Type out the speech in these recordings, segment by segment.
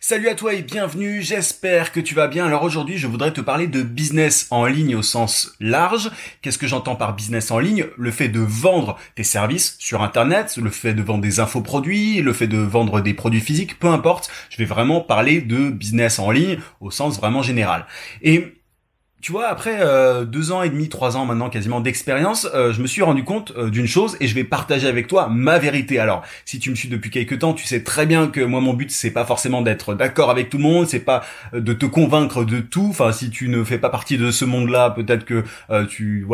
Salut à toi et bienvenue, j'espère que tu vas bien. Alors aujourd'hui, je voudrais te parler de business en ligne au sens large. Qu'est-ce que j'entends par business en ligne? Le fait de vendre tes services sur Internet, le fait de vendre des infoproduits, le fait de vendre des produits physiques, peu importe. Je vais vraiment parler de business en ligne au sens vraiment général. Et tu vois, après 2 ans et demi, 3 ans maintenant quasiment d'expérience, je me suis rendu compte d'une chose et je vais partager avec toi ma vérité. Alors, si tu me suis depuis quelques temps, tu sais très bien que moi mon but c'est pas forcément d'être d'accord avec tout le monde, c'est pas de te convaincre de tout. Enfin, si tu ne fais pas partie de ce monde-là, peut-être que tu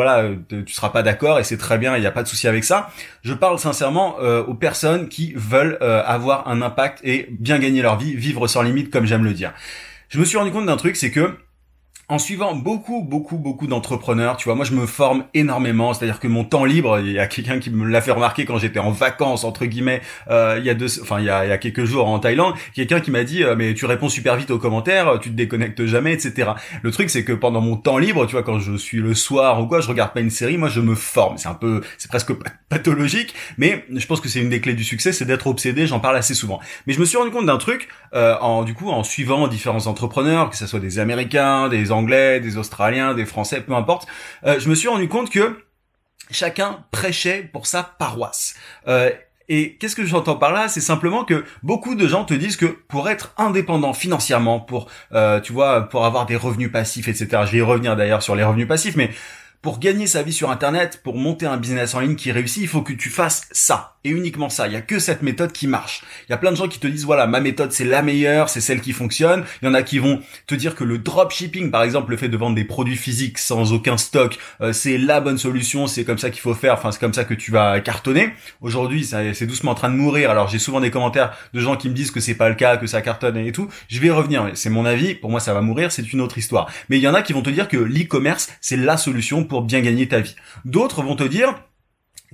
seras pas d'accord et c'est très bien, il n'y a pas de souci avec ça. Je parle sincèrement aux personnes qui veulent avoir un impact et bien gagner leur vie, vivre sans limite comme j'aime le dire. Je me suis rendu compte d'un truc, c'est que en suivant beaucoup d'entrepreneurs, tu vois, moi je me forme énormément, c'est-à-dire que mon temps libre, il y a quelqu'un qui me l'a fait remarquer quand j'étais en vacances entre guillemets, il y a quelques jours en Thaïlande, quelqu'un qui m'a dit mais tu réponds super vite aux commentaires, tu te déconnectes jamais, etc. Le truc c'est que pendant mon temps libre, tu vois, quand je suis le soir ou quoi, je regarde pas une série, moi je me forme. C'est presque pathologique, mais je pense que c'est une des clés du succès, c'est d'être obsédé. J'en parle assez souvent. Mais je me suis rendu compte d'un truc en suivant différents entrepreneurs, que ce soit des Américains, des Anglais, des Australiens, des Français, peu importe. Je me suis rendu compte que chacun prêchait pour sa paroisse. Et qu'est-ce que j'entends par là? C'est simplement que beaucoup de gens te disent que pour être indépendant financièrement, pour pour avoir des revenus passifs, etc. Je vais y revenir d'ailleurs sur les revenus passifs, mais pour gagner sa vie sur Internet, pour monter un business en ligne qui réussit, il faut que tu fasses ça. Et uniquement ça. Il y a que cette méthode qui marche. Il y a plein de gens qui te disent, voilà, ma méthode c'est la meilleure, c'est celle qui fonctionne. Il y en a qui vont te dire que le dropshipping, par exemple, le fait de vendre des produits physiques sans aucun stock, c'est la bonne solution, c'est comme ça qu'il faut faire, enfin c'est comme ça que tu vas cartonner. Aujourd'hui, c'est doucement en train de mourir. Alors j'ai souvent des commentaires de gens qui me disent que c'est pas le cas, que ça cartonne et tout. Je vais y revenir. C'est mon avis. Pour moi, ça va mourir. C'est une autre histoire. Mais il y en a qui vont te dire que l'e-commerce, c'est la solution pour bien gagner ta vie. D'autres vont te dire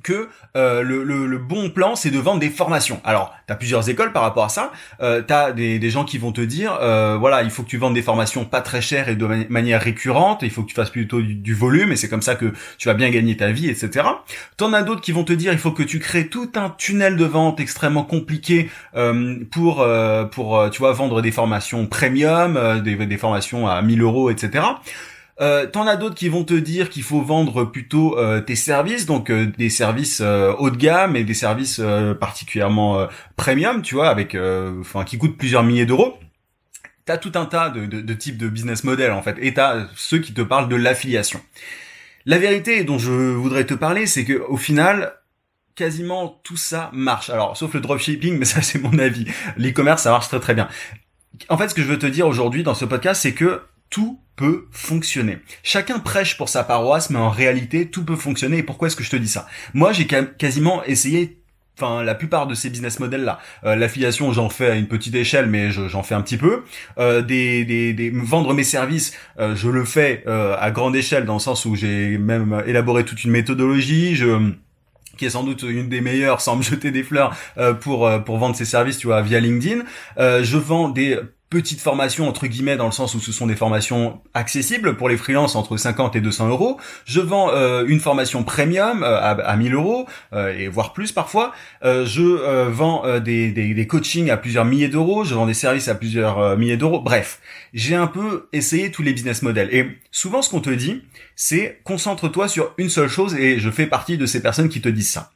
que le bon plan c'est de vendre des formations. Alors t'as plusieurs écoles par rapport à ça. T'as des gens qui vont te dire voilà, il faut que tu vendes des formations pas très chères et de manière récurrente, il faut que tu fasses plutôt du volume et c'est comme ça que tu vas bien gagner ta vie, etc. T'en as d'autres qui vont te dire il faut que tu crées tout un tunnel de vente extrêmement compliqué pour tu vois, vendre des formations premium, des formations à 1 000 euros, etc. T'en as d'autres qui vont te dire qu'il faut vendre plutôt tes services, donc des services haut de gamme et des services particulièrement premium, tu vois, avec qui coûtent plusieurs milliers d'euros. T'as tout un tas de types de business model en fait, et t'as ceux qui te parlent de l'affiliation. La vérité dont je voudrais te parler, c'est que au final, quasiment tout ça marche. Alors, sauf le dropshipping, mais ça c'est mon avis. L'e-commerce, ça marche très très bien. En fait, ce que je veux te dire aujourd'hui dans ce podcast, c'est que tout peut fonctionner. Chacun prêche pour sa paroisse, mais en réalité, tout peut fonctionner. Et pourquoi est-ce que je te dis ça? Moi, j'ai quasiment essayé la plupart de ces business models là. L'affiliation, j'en fais à une petite échelle, mais j'en fais un petit peu. Vendre mes services, je le fais à grande échelle, dans le sens où j'ai même élaboré toute une méthodologie. Qui est sans doute une des meilleures, sans me jeter des fleurs, pour vendre ces services, tu vois, via LinkedIn. Je vends des petites formations entre guillemets, dans le sens où ce sont des formations accessibles pour les freelances entre 50 et 200 euros. Je vends une formation premium à 1 000 euros et voire plus parfois. Je vends des coachings à plusieurs milliers d'euros. Je vends des services à plusieurs milliers d'euros. Bref, j'ai un peu essayé tous les business models. Et souvent, ce qu'on te dit, c'est concentre-toi sur une seule chose, et je fais partie de ces personnes qui te disent ça.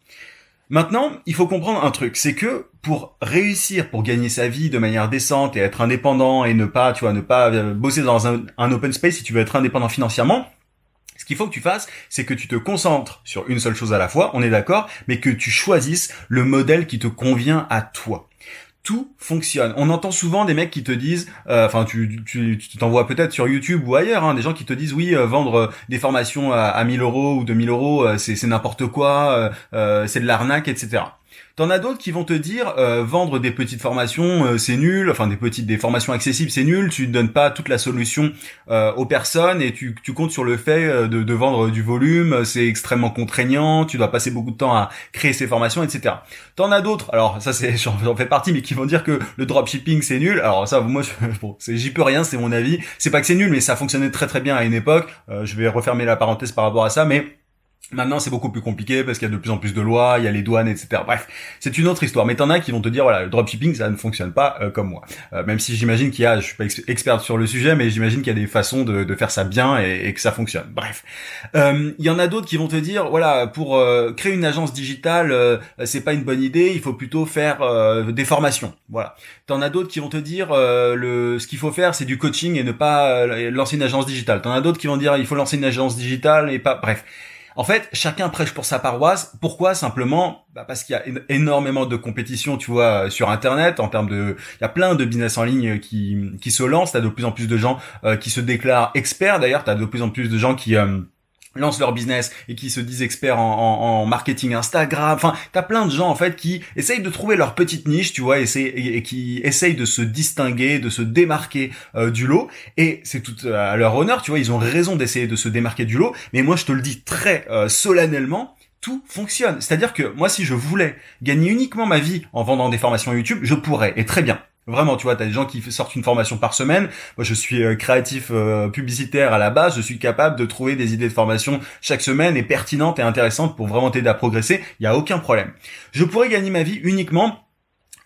Maintenant, il faut comprendre un truc, c'est que pour réussir, pour gagner sa vie de manière décente et être indépendant et ne pas bosser dans un open space, si tu veux être indépendant financièrement, ce qu'il faut que tu fasses, c'est que tu te concentres sur une seule chose à la fois, on est d'accord, mais que tu choisisses le modèle qui te convient à toi. Tout fonctionne. On entend souvent des mecs qui te disent, tu t'en vois peut-être sur YouTube ou ailleurs, hein, des gens qui te disent oui, vendre des formations à 1 000 euros ou 2 000 euros, c'est n'importe quoi, c'est de l'arnaque, etc. T'en as d'autres qui vont te dire vendre des petites formations c'est nul, des formations accessibles c'est nul, tu ne donnes pas toute la solution aux personnes et tu comptes sur le fait de vendre du volume, c'est extrêmement contraignant, tu dois passer beaucoup de temps à créer ces formations, etc. T'en as d'autres, alors ça j'en fais partie, mais qui vont dire que le dropshipping c'est nul. Alors ça, moi j'y peux rien, c'est mon avis. C'est pas que c'est nul, mais ça fonctionnait très très bien à une époque. Je vais refermer la parenthèse par rapport à ça, mais Maintenant, c'est beaucoup plus compliqué parce qu'il y a de plus en plus de lois, il y a les douanes, etc. Bref, c'est une autre histoire. Mais t'en as qui vont te dire, voilà, le dropshipping, ça ne fonctionne pas comme moi. Même si j'imagine qu'il y a, je suis pas expert sur le sujet, mais j'imagine qu'il y a des façons de faire ça bien et que ça fonctionne. Bref, il y en a d'autres qui vont te dire, voilà, pour créer une agence digitale, c'est pas une bonne idée, il faut plutôt faire des formations. Voilà. T'en as d'autres qui vont te dire, ce qu'il faut faire, c'est du coaching et ne pas lancer une agence digitale. T'en as d'autres qui vont dire, il faut lancer une agence digitale et pas. Bref. En fait, chacun prêche pour sa paroisse. Pourquoi? Simplement, parce qu'il y a énormément de compétition, tu vois, sur Internet. Il y a plein de business en ligne qui se lancent. T'as de plus en plus de gens qui se déclarent experts. D'ailleurs, t'as de plus en plus de gens qui lancent leur business et qui se disent experts en marketing Instagram. Enfin, t'as plein de gens en fait qui essayent de trouver leur petite niche, tu vois, et qui essayent de se distinguer, de se démarquer du lot. Et c'est tout à leur honneur, tu vois, ils ont raison d'essayer de se démarquer du lot. Mais moi, je te le dis très solennellement, tout fonctionne. C'est-à-dire que moi, si je voulais gagner uniquement ma vie en vendant des formations YouTube, je pourrais, et très bien. Vraiment, tu vois, t'as des gens qui sortent une formation par semaine. Moi, je suis créatif publicitaire à la base. Je suis capable de trouver des idées de formation chaque semaine et pertinentes et intéressantes pour vraiment t'aider à progresser. Il y a aucun problème. Je pourrais gagner ma vie uniquement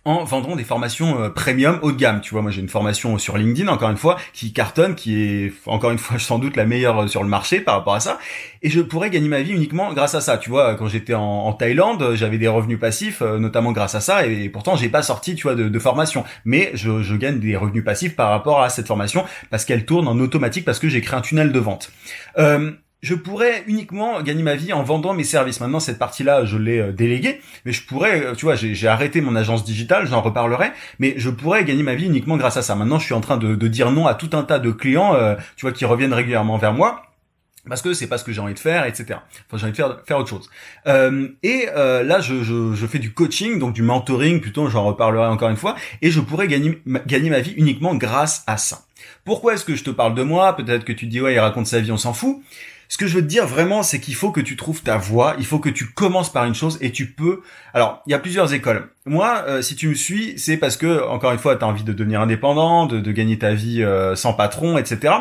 en vendant des formations premium haut de gamme. Tu vois, moi j'ai une formation sur LinkedIn, encore une fois, qui cartonne, qui est, encore une fois, sans doute la meilleure sur le marché par rapport à ça. Et je pourrais gagner ma vie uniquement grâce à ça. Tu vois, quand j'étais en Thaïlande, j'avais des revenus passifs, notamment grâce à ça, et pourtant j'ai pas sorti, tu vois, de formation. Mais je gagne des revenus passifs par rapport à cette formation, parce qu'elle tourne en automatique, parce que j'ai créé un tunnel de vente. Je pourrais uniquement gagner ma vie en vendant mes services. Maintenant, cette partie-là, je l'ai déléguée, mais je pourrais, tu vois, j'ai arrêté mon agence digitale, j'en reparlerai, mais je pourrais gagner ma vie uniquement grâce à ça. Maintenant, je suis en train de dire non à tout un tas de clients, tu vois, qui reviennent régulièrement vers moi, parce que c'est pas ce que j'ai envie de faire, etc. Enfin, j'ai envie de faire autre chose. Là, je fais du coaching, donc du mentoring, plutôt, j'en reparlerai encore une fois, et je pourrais gagner ma vie uniquement grâce à ça. Pourquoi est-ce que je te parle de moi? Peut-être que tu te dis, ouais, il raconte sa vie, on s'en fout. Ce que je veux te dire vraiment, c'est qu'il faut que tu trouves ta voie, il faut que tu commences par une chose et tu peux... Alors, il y a plusieurs écoles. Moi, si tu me suis, c'est parce que, encore une fois, tu as envie de devenir indépendant, de gagner ta vie sans patron, etc.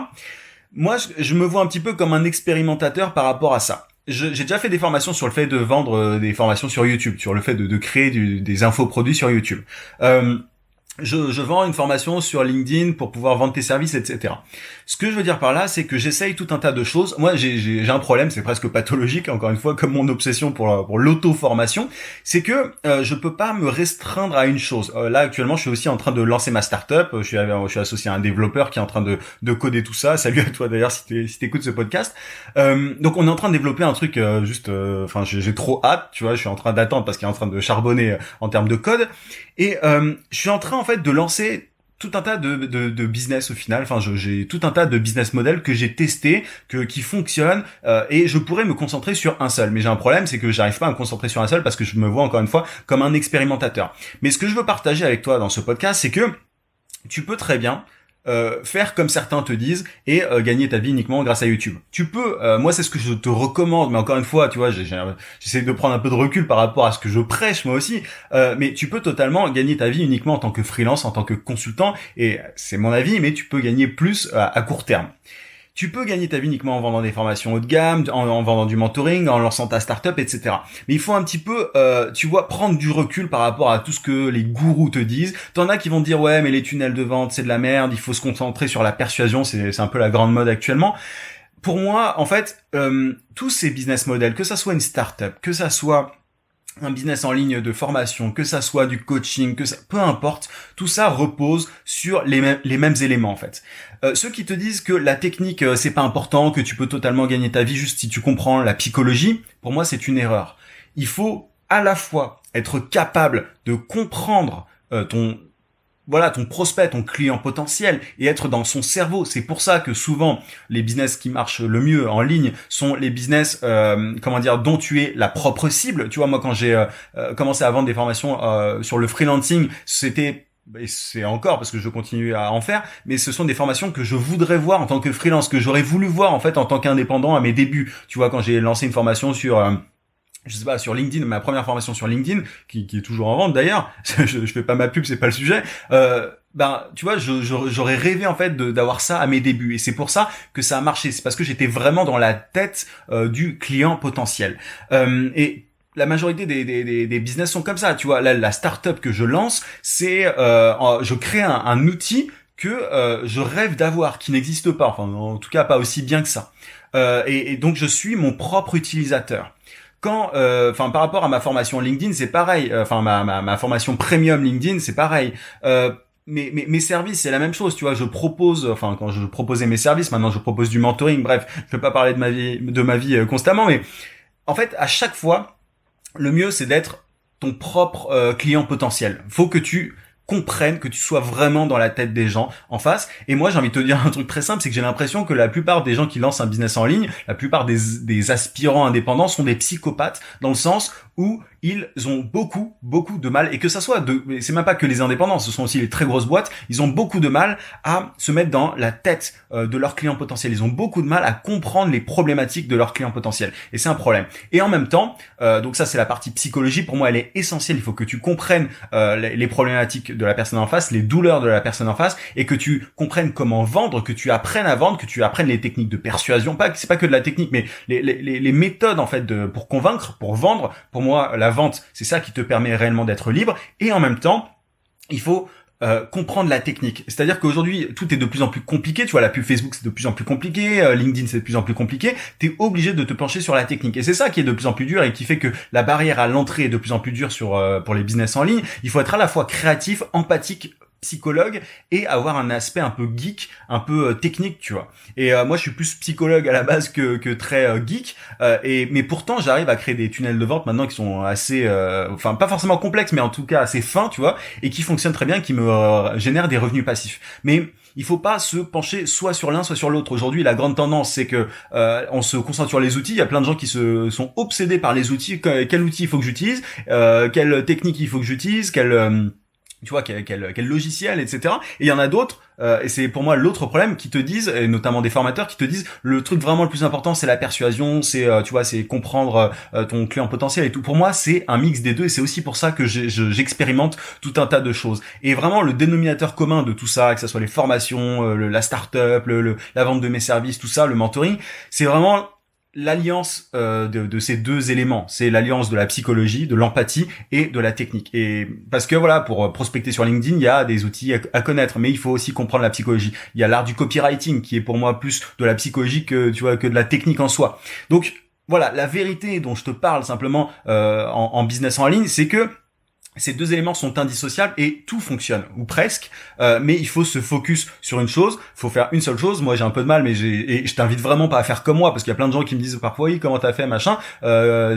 Moi, je me vois un petit peu comme un expérimentateur par rapport à ça. J'ai déjà fait des formations sur le fait de vendre des formations sur YouTube, sur le fait de créer des infoproduits sur YouTube. Je vends une formation sur LinkedIn pour pouvoir vendre tes services, etc. Ce que je veux dire par là, c'est que j'essaye tout un tas de choses. Moi, j'ai un problème, c'est presque pathologique, encore une fois, comme mon obsession pour l'auto-formation, c'est que je peux pas me restreindre à une chose. Là, actuellement, je suis aussi en train de lancer ma startup. Je suis associé à un développeur qui est en train de coder tout ça. Salut à toi d'ailleurs si t'écoutes ce podcast. Donc, on est en train de développer un truc enfin, j'ai trop hâte, tu vois. Je suis en train d'attendre parce qu'il est en train de charbonner en termes de code. Et je suis en train en fait de lancer tout un tas de business au final. Enfin, j'ai tout un tas de business models que j'ai testé, qui fonctionnent, et je pourrais me concentrer sur un seul. Mais j'ai un problème, c'est que j'arrive pas à me concentrer sur un seul parce que je me vois encore une fois comme un expérimentateur. Mais ce que je veux partager avec toi dans ce podcast, c'est que tu peux très bien faire comme certains te disent et gagner ta vie uniquement grâce à YouTube. Tu peux, moi c'est ce que je te recommande, mais encore une fois, tu vois, j'essaie de prendre un peu de recul par rapport à ce que je prêche moi aussi, mais tu peux totalement gagner ta vie uniquement en tant que freelance, en tant que consultant, et c'est mon avis, mais tu peux gagner plus à court terme. Tu peux gagner ta vie uniquement en vendant des formations haut de gamme, en vendant du mentoring, en lançant ta startup, etc. Mais il faut un petit peu, tu vois, prendre du recul par rapport à tout ce que les gourous te disent. T'en as qui vont te dire, ouais, mais les tunnels de vente, c'est de la merde, il faut se concentrer sur la persuasion, c'est un peu la grande mode actuellement. Pour moi, en fait, tous ces business models, que ça soit une startup, que ça soit un business en ligne de formation, que ça soit du coaching, peu importe, tout ça repose sur les mêmes éléments en fait. Ceux qui te disent que la technique c'est pas important, que tu peux totalement gagner ta vie juste si tu comprends la psychologie, pour moi c'est une erreur. Il faut à la fois être capable de comprendre ton prospect, ton client potentiel, et être dans son cerveau. C'est pour ça que souvent, les business qui marchent le mieux en ligne sont les business, dont tu es la propre cible. Tu vois, moi, quand j'ai commencé à vendre des formations sur le freelancing, et c'est encore parce que je continue à en faire, mais ce sont des formations que je voudrais voir en tant que freelance, que j'aurais voulu voir en fait en tant qu'indépendant à mes débuts. Tu vois, quand j'ai lancé une formation sur LinkedIn, ma première formation sur LinkedIn, qui est toujours en vente d'ailleurs, je fais pas ma pub, c'est pas le sujet, ben, tu vois, j'aurais rêvé en fait d'avoir ça à mes débuts, et c'est pour ça que ça a marché. C'est parce que j'étais vraiment dans la tête du client potentiel. Et la majorité des business sont comme ça, tu vois. La startup que je lance, c'est je crée un outil que je rêve d'avoir, qui n'existe pas, enfin en tout cas pas aussi bien que ça. Et donc je suis mon propre utilisateur. Quand, enfin par rapport à ma formation LinkedIn, c'est pareil. Enfin ma formation premium LinkedIn, c'est pareil. Mes services, c'est la même chose, tu vois. Je propose, enfin quand je proposais mes services, maintenant je propose du mentoring. Bref, je vais pas parler de ma vie constamment, mais en fait à chaque fois le mieux c'est d'être ton propre client potentiel. Faut que tu comprennes, que tu sois vraiment dans la tête des gens en face. Et moi, j'ai envie de te dire un truc très simple, c'est que j'ai l'impression que la plupart des gens qui lancent un business en ligne, la plupart des aspirants indépendants sont des psychopathes, dans le sens où ils ont beaucoup de mal, et que ça soit c'est même pas que les indépendants, ce sont aussi les très grosses boîtes, ils ont beaucoup de mal à se mettre dans la tête de leurs clients potentiels. Ils ont beaucoup de mal à comprendre les problématiques de leurs clients potentiels. Et c'est un problème. Et en même temps, donc ça c'est la partie psychologie, pour moi elle est essentielle. Il faut que tu comprennes les problématiques de la personne en face, les douleurs de la personne en face, et que tu comprennes comment vendre, que tu apprennes à vendre, que tu apprennes les techniques de persuasion. C'est pas que de la technique, mais les méthodes en fait pour convaincre, pour vendre. Pour moi, la vente, c'est ça qui te permet réellement d'être libre. Et en même temps, il faut comprendre la technique. C'est-à-dire qu'aujourd'hui, tout est de plus en plus compliqué. Tu vois, la pub Facebook, c'est de plus en plus compliqué. LinkedIn, c'est de plus en plus compliqué. T'es obligé de te pencher sur la technique. Et c'est ça qui est de plus en plus dur, et qui fait que la barrière à l'entrée est de plus en plus dure pour les business en ligne. Il faut être à la fois créatif, empathique, psychologue, et avoir un aspect un peu geek, un peu technique, tu vois. Et moi je suis plus psychologue à la base que très geek, mais pourtant j'arrive à créer des tunnels de vente maintenant qui sont assez enfin pas forcément complexes, mais en tout cas assez fins, tu vois, et qui fonctionnent très bien, qui me génèrent des revenus passifs. Mais il faut pas se pencher soit sur l'un soit sur l'autre. Aujourd'hui, la grande tendance, c'est que on se concentre sur les outils. Il y a plein de gens qui sont obsédés par les outils. Quel outil il faut que j'utilise, quelle technique il faut que j'utilise, tu vois, quel logiciel, etc. Et il y en a d'autres, et c'est pour moi l'autre problème, qui te disent, et notamment des formateurs, qui te disent le truc vraiment le plus important, c'est la persuasion, c'est tu vois, c'est comprendre ton client potentiel et tout. Pour moi, c'est un mix des deux, et c'est aussi pour ça que j'expérimente tout un tas de choses. Et vraiment, le dénominateur commun de tout ça, que ce soit les formations, la start-up, la vente de mes services, tout ça, le mentoring, c'est vraiment l'alliance de ces deux éléments. C'est l'alliance de la psychologie, de l'empathie et de la technique. Et parce que voilà, pour prospecter sur LinkedIn, il y a des outils à connaître, mais il faut aussi comprendre la psychologie. Il y a l'art du copywriting, qui est pour moi plus de la psychologie que, tu vois, que de la technique en soi. Donc voilà, la vérité dont je te parle simplement en business en ligne, c'est que ces deux éléments sont indissociables et tout fonctionne, ou presque, mais il faut se focus sur une chose, faut faire une seule chose. Moi j'ai un peu de mal, mais et je t'invite vraiment pas à faire comme moi, parce qu'il y a plein de gens qui me disent parfois oui, comment t'as fait, machin,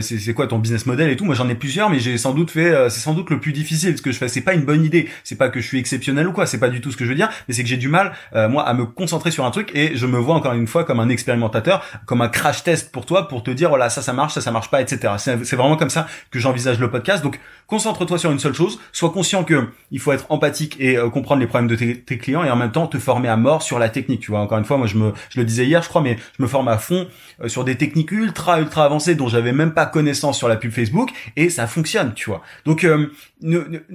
c'est quoi ton business model et tout. Moi j'en ai plusieurs, mais j'ai sans doute fait, c'est sans doute le plus difficile, ce que je fais. C'est pas une bonne idée, c'est pas que je suis exceptionnel ou quoi, c'est pas du tout ce que je veux dire, mais c'est que j'ai du mal, moi, à me concentrer sur un truc, et je me vois encore une fois comme un expérimentateur, comme un crash test pour toi, pour te dire voilà, ça marche, ça marche pas, etc. C'est vraiment comme ça que j'envisage le podcast. Donc concentre-toi sur une seule chose, sois conscient que il faut être empathique et comprendre les problèmes de tes clients, et en même temps te former à mort sur la technique. Tu vois, encore une fois, moi je le disais hier, je crois, mais je me forme à fond sur des techniques ultra avancées dont j'avais même pas connaissance sur la pub Facebook, et ça fonctionne, tu vois. Donc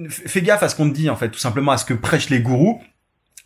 fais gaffe à ce qu'on te dit, en fait, tout simplement à ce que prêchent les gourous.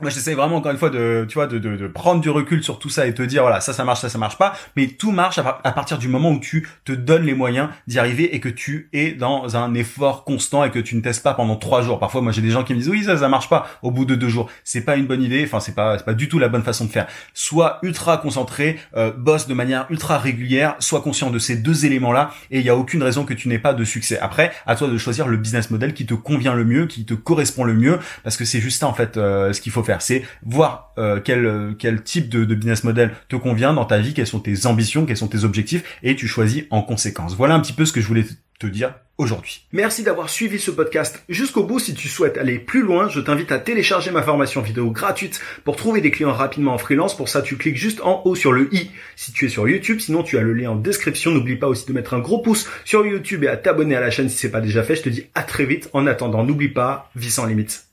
Moi, j'essaie vraiment, encore une fois, de prendre du recul sur tout ça et te dire, voilà, ça marche, ça marche pas. Mais tout marche à partir du moment où tu te donnes les moyens d'y arriver, et que tu es dans un effort constant, et que tu ne testes pas pendant 3 jours. Parfois, moi, j'ai des gens qui me disent, oui, ça marche pas au bout de 2 jours. C'est pas une bonne idée. Enfin, c'est pas du tout la bonne façon de faire. Sois ultra concentré, bosse de manière ultra régulière, sois conscient de ces deux éléments-là, et il y a aucune raison que tu n'aies pas de succès. Après, à toi de choisir le business model qui te convient le mieux, qui te correspond le mieux, parce que c'est juste ça, en fait, ce qu'il faut faire. C'est voir quel type de business model te convient dans ta vie, quelles sont tes ambitions, quels sont tes objectifs, et tu choisis en conséquence. Voilà un petit peu ce que je voulais te dire aujourd'hui. Merci d'avoir suivi ce podcast jusqu'au bout. Si tu souhaites aller plus loin, je t'invite à télécharger ma formation vidéo gratuite pour trouver des clients rapidement en freelance. Pour ça, tu cliques juste en haut sur le i si tu es sur YouTube. Sinon, tu as le lien en description. N'oublie pas aussi de mettre un gros pouce sur YouTube et à t'abonner à la chaîne si c'est pas déjà fait. Je te dis à très vite. En attendant, n'oublie pas, vis sans limite.